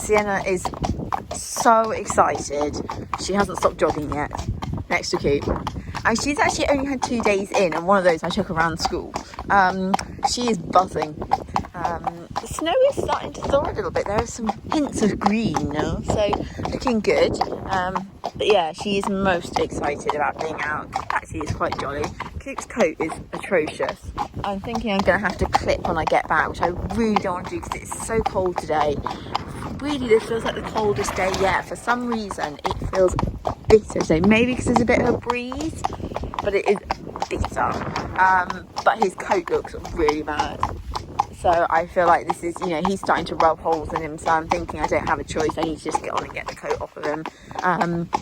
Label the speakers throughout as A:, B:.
A: Sienna is so excited. She hasn't stopped jogging yet next to Coop. And she's actually only had 2 days in, and one of those I took her around school. She is buzzing. The snow is starting to thaw a little bit. There are some hints of green now, so looking good. But yeah, she is most excited about being out. Actually, it's quite jolly. Coop's coat is atrocious. I'm thinking I'm going to have to clip when I get back, which I really don't want to do because it's so cold today. Really, this feels like the coldest day yet. For some reason, it feels bitter today. Maybe because there's a bit of a breeze, but it is bitter. But his coat looks really bad. So I feel like this is, you know, he's starting to rub holes in him. So I'm thinking I don't have a choice. I need to just get on and get the coat off of him.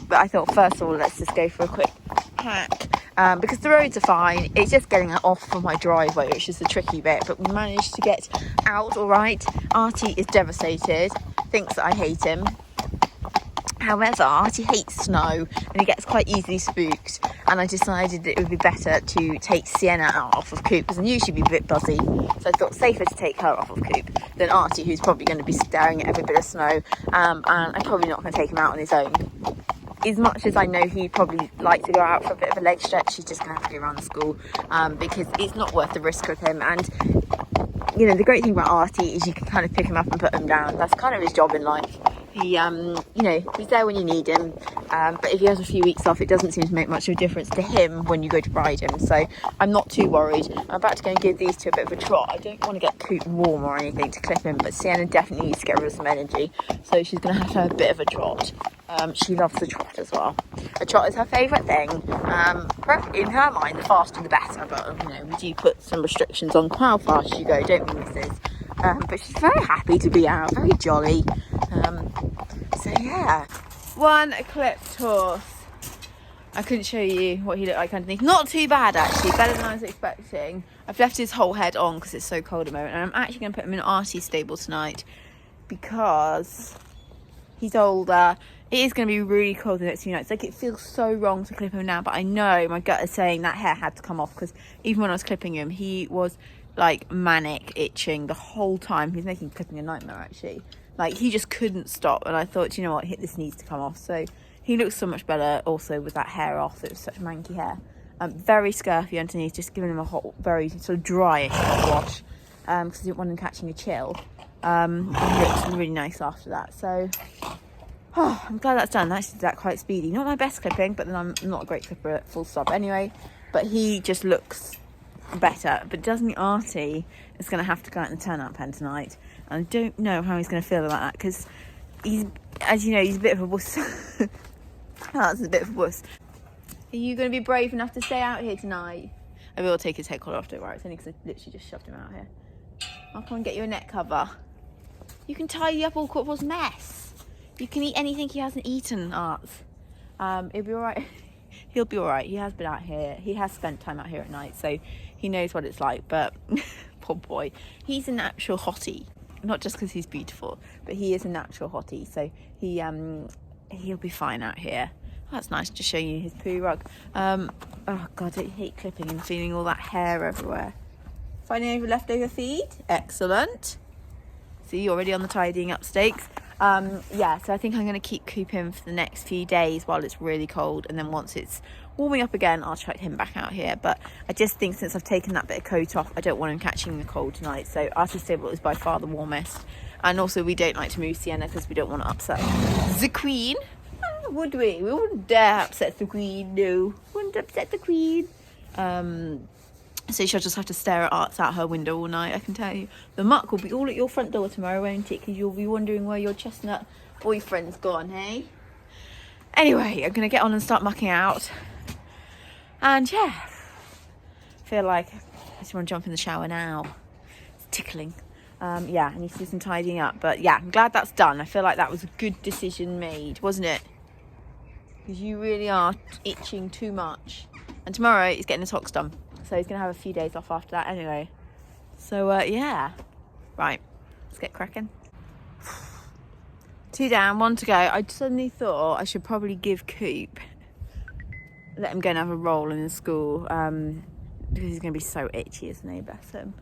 A: But I thought, first of all, let's just go for a quick hack. Because the roads are fine. It's just getting it off from my driveway, which is the tricky bit. But we managed to get out all right. Artie is devastated. Thinks that I hate him. However, Artie hates snow and he gets quite easily spooked, and I decided that it would be better to take Sienna out off of Coop because I knew she'd be a bit buzzy, so I thought safer to take her off of Coop than Artie, who's probably going to be staring at every bit of snow, and I'm probably not going to take him out on his own. As much as I know he'd probably like to go out for a bit of a leg stretch, he's just going to have to go around the school because it's not worth the risk with him. And you know, the great thing about Artie is you can kind of pick him up and put him down. That's kind of his job in life. He, you know, he's there when you need him. But if he has a few weeks off, it doesn't seem to make much of a difference to him when you go to ride him. So I'm not too worried. I'm about to go and give these two a bit of a trot. I don't want to get Coop warm or anything to clip him, but Sienna definitely needs to get rid of some energy. So she's going to have a bit of a trot. She loves the trot as well. A trot is her favourite thing. In her mind, the faster the better. But, you know, we do put some restrictions on how fast you go, don't we, missus? But she's very happy to be out, very jolly. So yeah, one clipped horse. I couldn't show you what he looked like underneath. Not too bad actually, better than I was expecting. I've left his whole head on because it's so cold at the moment, and I'm actually going to put him in Artie's stable tonight because he's older. It is going to be really cold the next few nights. Like, it feels so wrong to clip him now, but I know my gut is saying that hair had to come off because even when I was clipping him, he was like manic itching the whole time. He was making clipping a nightmare actually. Like, he just couldn't stop, and I thought, you know what, this needs to come off. So he looks so much better also with that hair off. It was such manky hair. Very scurfy underneath, just giving him a hot, very sort of dry wash because I didn't want him catching a chill. He looked really nice after that. So I'm glad that's done. That's that quite speedy. Not my best clipping, but then I'm not a great clipper, full stop anyway. But he just looks better. But doesn't Artie is going to have to go out in the turn-out pen tonight. And I don't know how he's going to feel about that because he's, as you know, he's a bit of a wuss. That's a bit of a wuss. Are you going to be brave enough to stay out here tonight? I will take his head collar off, don't worry. It's only because I literally just shoved him out here. I'll come and get you a neck cover. You can tidy up all Corporal's mess. You can eat anything he hasn't eaten, Arts. He'll be all right. He'll be all right. He has been out here. He has spent time out here at night, so he knows what it's like. But poor boy, he's a natural hottie. Not just because he's beautiful, but he is a natural hottie. So he'll be fine out here. Oh, that's nice to show you his poo rug. Oh God, I hate clipping and feeling all that hair everywhere. Finding any leftover feed? Excellent. See, you're already on the tidying up stakes. Yeah, so I think I'm going to keep Coop in for the next few days while it's really cold, and then once it's warming up again, I'll chuck him back out here. But I just think since I've taken that bit of coat off, I don't want him catching the cold tonight. So Artie's stable is by far the warmest, and also we don't like to move Sienna because we don't want to upset the Queen. Would we? We wouldn't dare upset the Queen. No, wouldn't upset the Queen. So she'll just have to stare at Arts out her window all night, I can tell you. The muck will be all at your front door tomorrow, won't it? Because you'll be wondering where your chestnut boyfriend's gone, hey? Anyway, I'm going to get on and start mucking out. And yeah, feel like I just want to jump in the shower now. It's tickling. Yeah, I need to do some tidying up. But yeah, I'm glad that's done. I feel like that was a good decision made, wasn't it? Because you really are itching too much. And tomorrow he's getting his hocks done. So he's going to have a few days off after that anyway. So, yeah. Right. Let's get cracking. 2 down, 1 to go. I suddenly thought I should probably give Coop, let him go and have a roll in the school. Because he's going to be so itchy, isn't he? Bless him.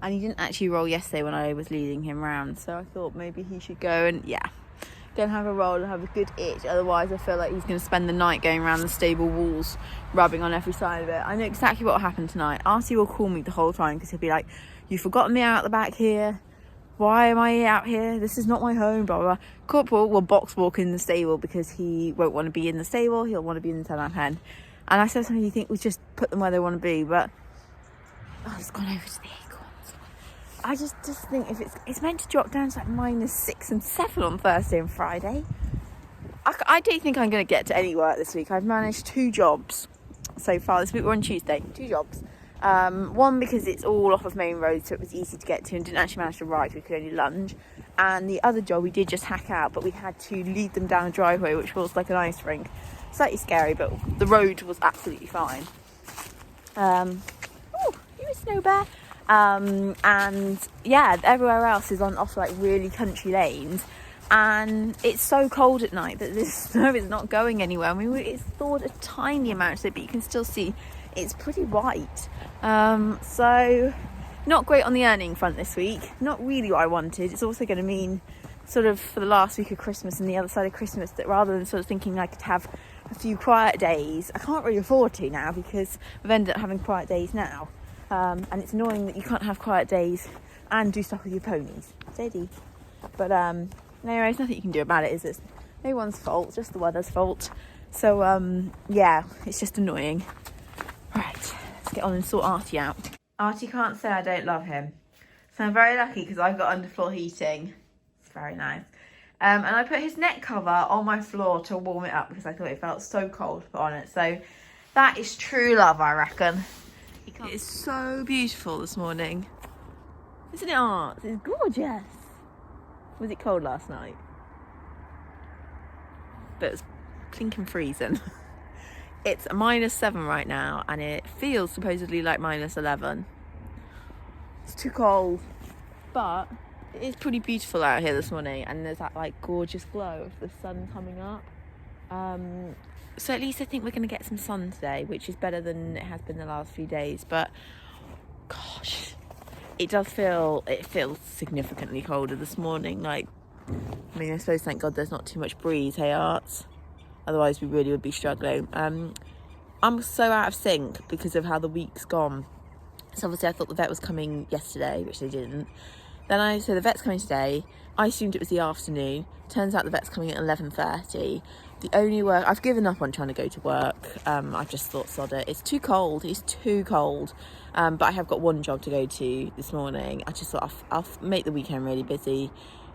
A: And he didn't actually roll yesterday when I was leading him round. So I thought maybe he should go and, yeah. go and have a roll and have a good itch. Otherwise I feel like he's going to spend the night going around the stable walls, rubbing on every side of it. I know exactly what will happen tonight. Artie will call me the whole time because he'll be like, you've forgotten me out the back here. Why am I out here? This is not my home, blah, blah, blah. Corporal will box walk in the stable because he won't want to be in the stable. He'll want to be in the turn-out pen. And I sometimes you think we just put them where they want to be, but it's gone over to the acorns. I just think if it's meant to drop down to like -6 and 7 on Thursday and Friday. I do think I'm going to get to any work this week. I've managed 2 jobs so far. This week we're on Tuesday. 2 jobs. One because it's all off of main road, so it was easy to get to and didn't actually manage to ride. We could only lunge. And the other job we did just hack out, but we had to lead them down a driveway which was like an ice rink. Slightly scary, but the road was absolutely fine. You a snow bear. And yeah, everywhere else is off like really country lanes, and it's so cold at night that this snow is not going anywhere. I mean, it's thawed a tiny amount of it, but you can still see it's pretty white. So not great on the earning front this week. Not really what I wanted. It's also going to mean sort of for the last week of Christmas and the other side of Christmas that rather than sort of thinking I could have a few quiet days, I can't really afford to now because we've ended up having quiet days now. And it's annoying that you can't have quiet days and do stuff with your ponies. Steady. But anyway, there's nothing you can do about it, is it? No one's fault, just the weather's fault. So yeah, it's just annoying. Right, let's get on and sort Artie out. Artie can't say I don't love him. So I'm very lucky because I've got underfloor heating. It's very nice. And I put his neck cover on my floor to warm it up because I thought it felt so cold to put on it. So that is true love, I reckon. It's so beautiful this morning. Isn't it, Art? It's gorgeous. Was it cold last night? But it's plinking freezing. It's -7 right now and it feels supposedly like -11. It's too cold. But it is pretty beautiful out here this morning, and there's that like gorgeous glow of the sun coming up. So at least I think we're going to get some sun today, which is better than it has been the last few days. But gosh, it feels significantly colder this morning. Like, I mean, I suppose thank God there's not too much breeze, hey Arts? Otherwise we really would be struggling. I'm so out of sync because of how the week's gone. So obviously I thought the vet was coming yesterday, which they didn't. Then so the vet's coming today. I assumed it was the afternoon. Turns out the vet's coming at 11:30. The only work, I've given up on trying to go to work. I just thought, sod it. It's too cold. It's too cold. But I have got one job to go to this morning. I just thought I'll make the weekend really busy.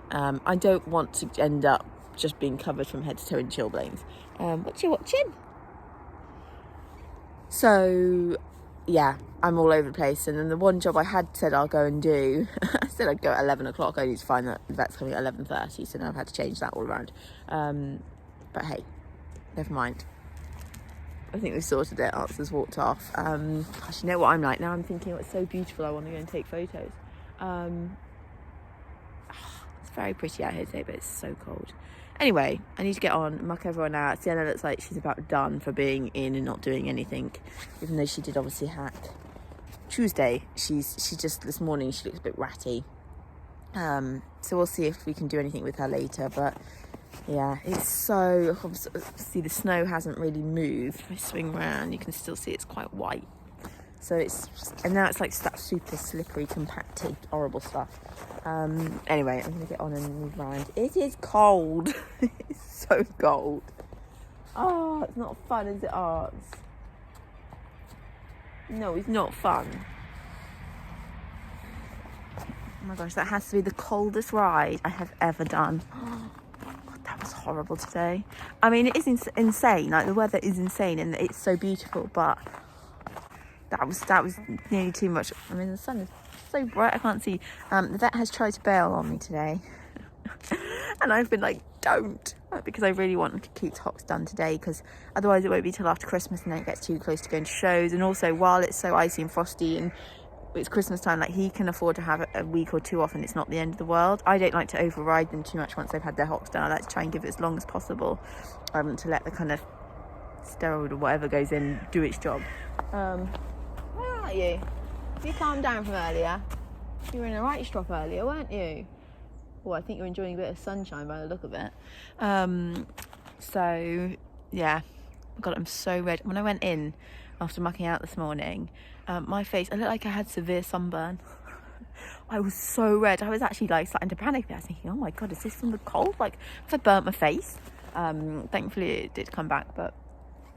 A: I don't want to end up just being covered from head to toe in chilblains. What you watching? So yeah, I'm all over the place. And then the one job I had said I'll go and do, I said I'd go at 11 o'clock. I need to find that the vet's coming at 11:30. So now I've had to change that all around. But hey, never mind. I think we've sorted it. Arthur's walked off. Gosh, you know what I'm like now? I'm thinking, oh, it's so beautiful. I want to go and take photos. It's very pretty out here today, but it's so cold. Anyway, I need to get on, muck everyone out. Sienna looks like she's about done for being in and not doing anything, even though she did obviously hack. Tuesday, she just, this morning, she looks a bit ratty. So we'll see if we can do anything with her later, but yeah, it's so, obviously the snow hasn't really moved. If I swing around, you can still see it's quite white. So and now it's like that super slippery, compacted, horrible stuff. Anyway, I'm going to get on and move around. It is cold. It's so cold. Oh, it's not fun, is it, Arts? No, it's not fun. Oh my gosh, that has to be the coldest ride I have ever done. God, that was horrible today. I mean, it is insane. Like, the weather is insane and it's so beautiful, but that was nearly too much. I mean, the sun is so bright I can't see. The vet has tried to bail on me today. And I've been like, don't. Because I really want to keep Tox done today, because otherwise it won't be till after Christmas and then it gets too close to going to shows. And also, while it's so icy and frosty and it's Christmas time, like, he can afford to have a week or two off and it's not the end of the world. I don't like to override them too much once they've had their hocks done. I like to try and give it as long as possible, to let the kind of steroid or whatever goes in do its job. Where are you? You calmed down from earlier. You were in a right strop earlier, weren't you? Oh, I think you're enjoying a bit of sunshine by the look of it. So yeah, God, I'm so red. When I went in after mucking out this morning, my face, I looked like I had severe sunburn. I was so red. I was actually like starting to panic. I was thinking, oh my God, is this from the cold? Like, have I burnt my face? Thankfully it did come back, but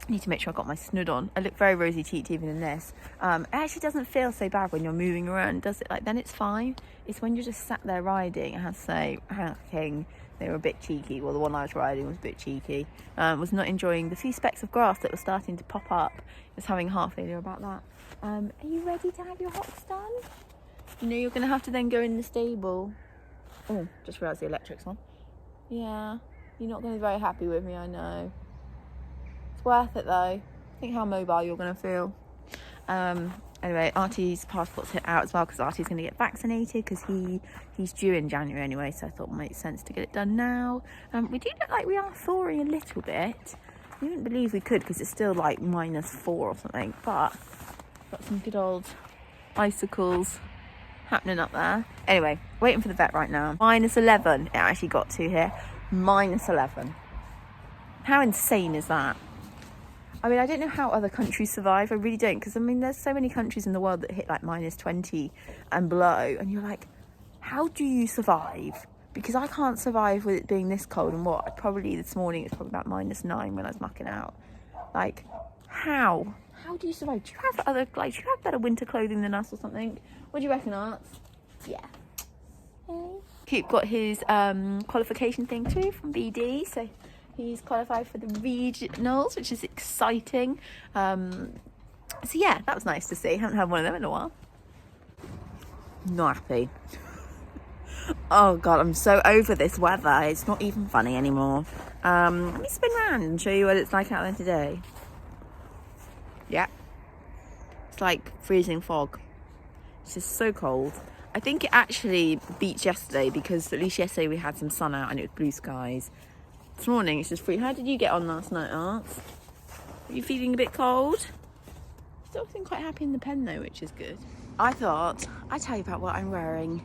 A: I need to make sure I got my snood on. I look very rosy cheeked even in this. It actually doesn't feel so bad when you're moving around, does it? Like, then it's fine. It's when you're just sat there riding, I have to say, hacking. They were a bit cheeky. Well, the one I was riding was a bit cheeky. Was not enjoying the few specks of grass that were starting to pop up. Was having heart failure about that. Are you ready to have your hocks done? You know you're going to have to then go in the stable. Oh, just realised the electric's on. Yeah, you're not going to be very happy with me, I know. It's worth it though. Think how mobile you're going to feel. Anyway, Artie's passport's hit out as well because Artie's going to get vaccinated because he's due in January anyway, so I thought it made sense to get it done now. We do look like we are thawing a little bit. You wouldn't believe we could because it's still like -4 or something, but got some good old icicles happening up there. Anyway, waiting for the vet right now. -11 it actually got to here. -11. How insane is that? I mean, I don't know how other countries survive. I really don't, because I mean, there's so many countries in the world that hit like -20 and below, and you're like, how do you survive? Because I can't survive with it being this cold. And what, probably this morning it's probably about -9 when I was mucking out. Like, how do you survive? Do you have other, like, do you have better winter clothing than us or something? What do you reckon, Arts? Yeah. Coop got his qualification thing too from BD, so he's qualified for the regionals, which is exciting. So yeah, that was nice to see. Haven't had one of them in a while. Not happy. Oh God, I'm so over this weather. It's not even funny anymore. Let me spin around and show you what it's like out there today. Yeah. It's like freezing fog. It's just so cold. I think it actually beats yesterday because at least yesterday we had some sun out and it was blue skies. This morning it's just free. How did you get on last night, Arts? Are you feeling a bit cold? Still feeling quite happy in the pen though, which is good. I thought I'd tell you about what I'm wearing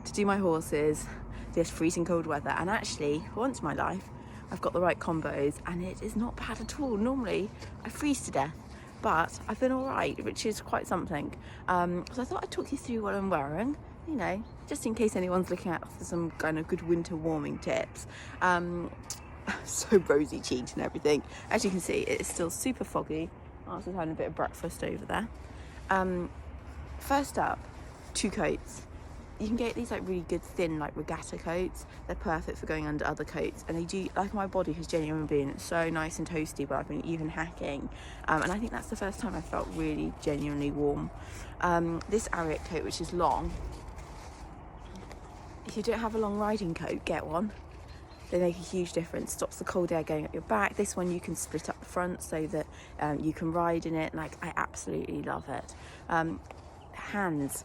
A: to do my horses this freezing cold weather, and actually for once in my life I've got the right combos and it is not bad at all. Normally I freeze to death, but I've been all right, which is quite something. So I thought I'd talk you through what I'm wearing, you know, just in case anyone's looking out for some kind of good winter warming tips. So rosy cheeked and everything. As you can see, it is still super foggy. I was having a bit of breakfast over there. First up, 2 coats. You can get these like really good thin like regatta coats. They're perfect for going under other coats, and they do, like, my body has genuinely been so nice and toasty while I've been even hacking, and I think that's the first time I felt really genuinely warm. This Ariat coat, which is long, if you don't have a long riding coat, get one. They make a huge difference. Stops the cold air going up your back. This one you can split up the front so that you can ride in it. Like, I absolutely love it. Hands.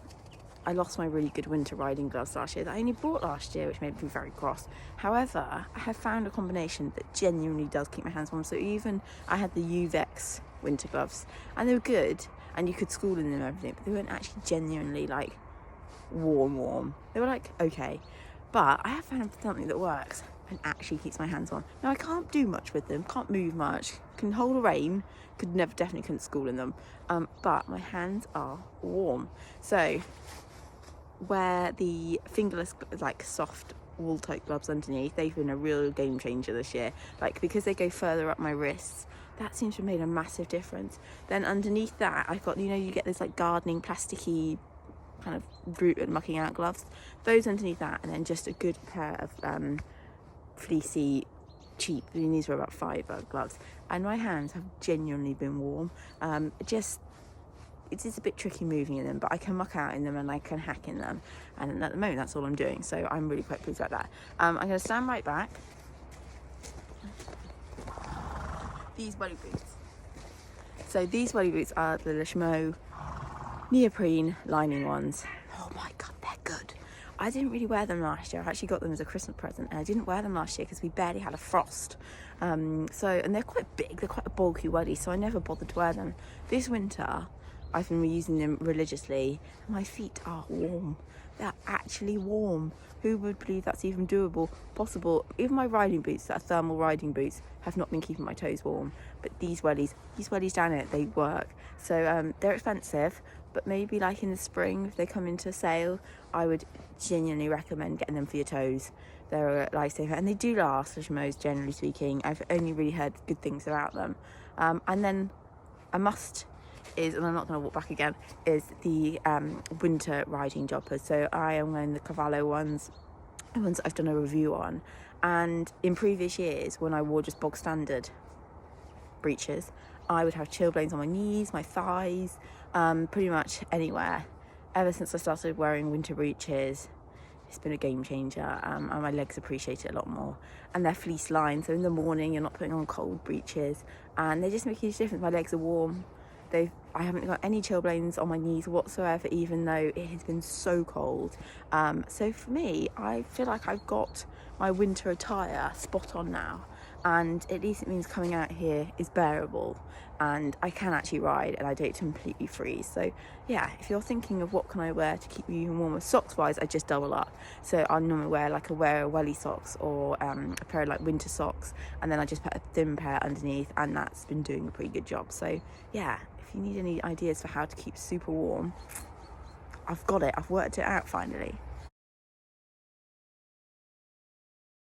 A: I lost my really good winter riding gloves last year that I only bought last year, which made me very cross. However, I have found a combination that genuinely does keep my hands warm. So even I had the Uvex winter gloves, and they were good, and you could school in them and everything, but they weren't actually genuinely like warm. They were like okay, but I have found something that works and actually keeps my hands on. Now I can't do much with them, can't move much, can hold a rein, definitely couldn't school in them, but my hands are warm. So wear the fingerless, like, soft wool type gloves underneath. They've been a real game changer this year, like, because they go further up my wrists. That seems to have made a massive difference. Then underneath that I've got, you know, you get those like gardening plasticky kind of root and mucking out gloves, those underneath that, and then just a good pair of fleecy cheap, I mean, these were about £5 gloves, and my hands have genuinely been warm. It is a bit tricky moving in them, but I can muck out in them and I can hack in them, and at the moment that's all I'm doing, so I'm really quite pleased about that. I'm going to stand right back. These welly boots. So these welly boots are the Lishmo neoprene lining ones. Oh my god, they're good. I didn't really wear them last year. I actually got them as a Christmas present, and I didn't wear them last year because we barely had a frost. And they're quite big, they're quite a bulky welly, so I never bothered to wear them. This winter I've been using them religiously. My feet are warm. they're actually warm. Who would believe that's even doable, possible? Even my riding boots, that are thermal riding boots, have not been keeping my toes warm. But these wellies down it, they work. So they're expensive, but maybe like in the spring, if they come into sale, I would genuinely recommend getting them for your toes. They're a lifesaver, and they do last, Lishmos, generally speaking. I've only really heard good things about them. And then a must is, and I'm not going to walk back again, is the winter riding jumpers. So I am wearing the Cavallo ones, the ones that I've done a review on. And in previous years, when I wore just bog standard breeches, I would have chilblains on my knees, my thighs, pretty much anywhere. Ever since I started wearing winter breeches, it's been a game changer, and my legs appreciate it a lot more. And they're fleece lined, so in the morning you're not putting on cold breeches, and they just make a huge difference. My legs are warm. I haven't got any chilblains on my knees whatsoever, even though it has been so cold. So for me, I feel like I've got my winter attire spot on now, and at least it means coming out here is bearable, and I can actually ride and I don't completely freeze. So yeah, if you're thinking of what can I wear to keep me even warmer, socks wise, I just double up. So I normally wear a welly socks, or a pair of like winter socks, and then I just put a thin pair underneath, and that's been doing a pretty good job. So yeah, if you need any ideas for how to keep super warm, I've got it. I've worked it out finally.